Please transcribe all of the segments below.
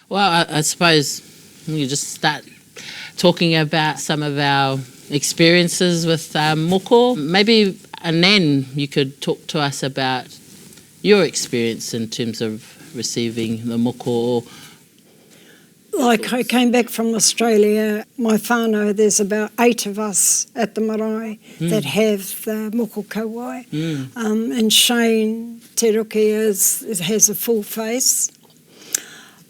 Well, I suppose you just start talking about some of our experiences with Moko. Maybe, and then you could talk to us about your experience in terms of receiving the Moko. Like, I came back from Australia, my whānau, there's about 8 of us at the marae that have the moko kauai. And Shane Te Ruki has a full face.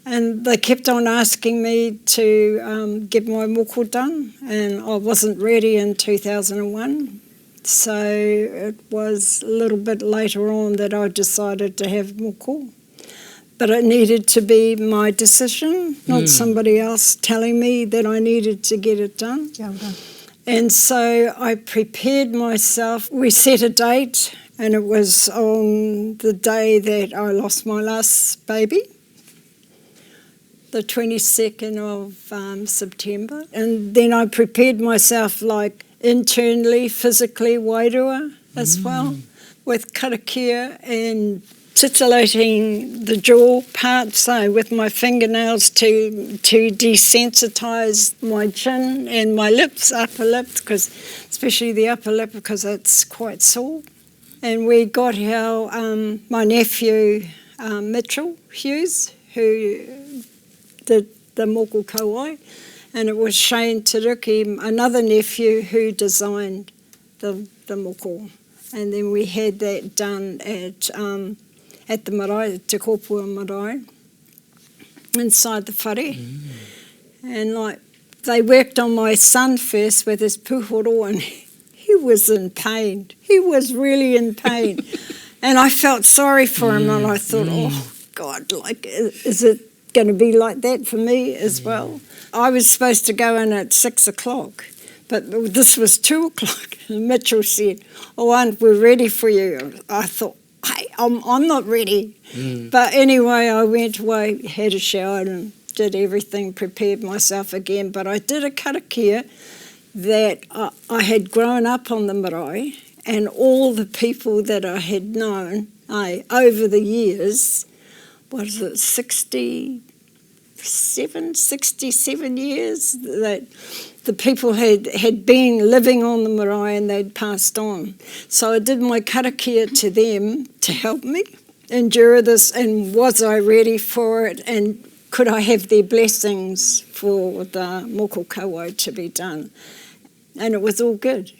And they kept on asking me to get my moko done, and I wasn't ready in 2001. So it was a little bit later on that I decided to have moko. But it needed to be my decision, not somebody else telling me that I needed to get it done. And so I prepared myself. We set a date, and it was on the day that I lost my last baby, the 22nd of September. And then I prepared myself, like, internally, physically, wairua as well, with karakia and titillating the jaw part, so with my fingernails to desensitise my chin and my lips, upper lip, because especially the upper lip, because it's quite sore. And we got my nephew Mitchell Hughes, who did the moko kauai, and it was Shane Te Ruki, another nephew, who designed the moko. And then we had that done at the marae, Te Kopua marae, inside the whare. And like, they worked on my son first with his puhoro, and he was in pain. He was really in pain. And I felt sorry for him, and I thought, oh God, like, is it going to be like that for me as well? I was supposed to go in at 6 o'clock, but this was 2 o'clock. And Mitchell said, oh, Aunt, we're ready for you. I thought, hey, I'm not ready. But anyway, I went away, had a shower and did everything, prepared myself again. But I did a karakia that I had grown up on the marae, and all the people that I had known over the years, what is it, 67 years, that the people had been living on the marae and they'd passed on. So I did my karakia to them to help me endure this, and was I ready for it, and could I have their blessings for the moko kauai to be done. And it was all good.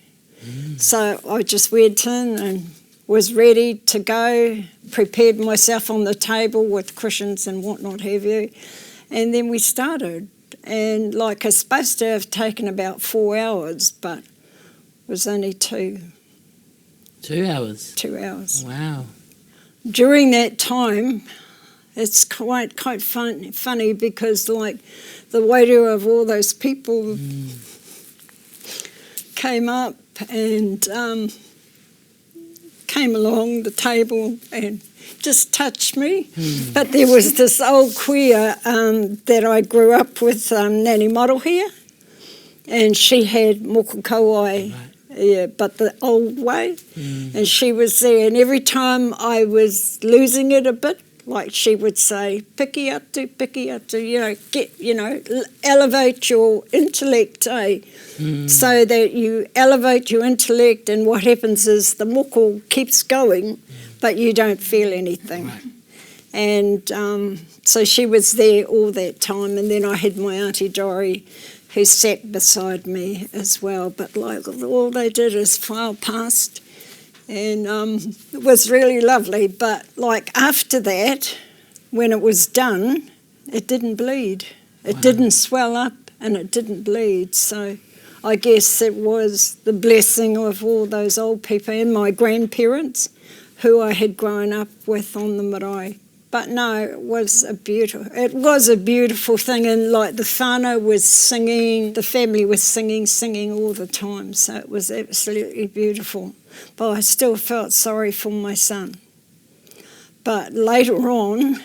So I just went in and was ready to go, prepared myself on the table with cushions and whatnot have you, and then we started. And like, it's supposed to have taken about 4 hours, but it was only 2. 2 hours? 2 hours. Wow. During that time, it's quite funny because, like, the wairua of all those people came up and came along the table and just touched me. But there was this old queer that I grew up with, Nani Marohia, and she had moko kauai, but the old way, and she was there, and every time I was losing it a bit, like she would say, piki atu, elevate your intellect, so that you elevate your intellect, and what happens is the moko keeps going, but you don't feel anything. And so she was there all that time, and then I had my Auntie Dory, who sat beside me as well, but like, all they did is file past. And it was really lovely, but like, after that, when it was done, it didn't bleed. It didn't swell up, and it didn't bleed. So I guess it was the blessing of all those old people and my grandparents who I had grown up with on the marae. But no, it was a beautiful thing, and like, the whānau was singing, the family was singing all the time, so it was absolutely beautiful. But I still felt sorry for my son. But later on,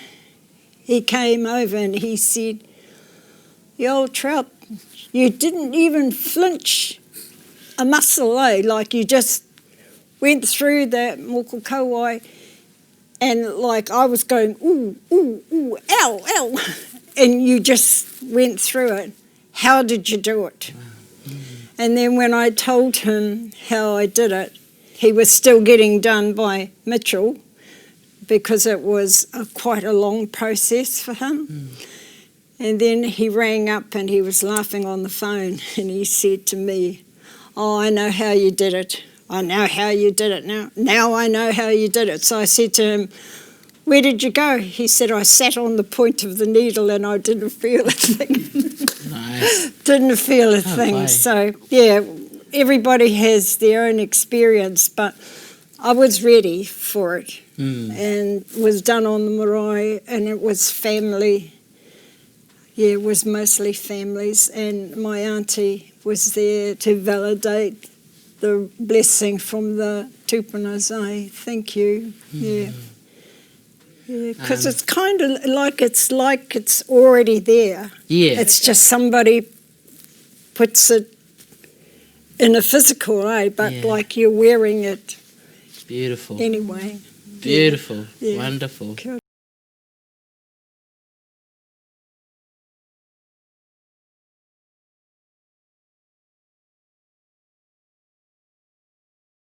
he came over and he said, "The old trout, you didn't even flinch a muscle, like you just went through that moko kauai." And like, I was going, ooh, ooh, ooh, ow, ow. and you just went through it. How did you do it? And then when I told him how I did it, he was still getting done by Mitchell because it was quite a long process for him. And then he rang up and he was laughing on the phone and he said to me, "Oh, I know how you did it. I know how you did it now. Now I know how you did it." So I said to him, "Where did you go?" He said, "I sat on the point of the needle and I didn't feel a thing." Nice. Didn't feel a thing. Boy. So, yeah, everybody has their own experience, but I was ready for it and was done on the marae, and it was family. Yeah, it was mostly families, and my auntie was there to validate the blessing from the tupunas. I thank you. Yeah. Yeah, because it's kind of like it's already there. Yeah. It's just somebody puts it in a physical way, but Yeah. like you're wearing it Beautiful. anyway. Beautiful. Yeah. Wonderful. Kia ora.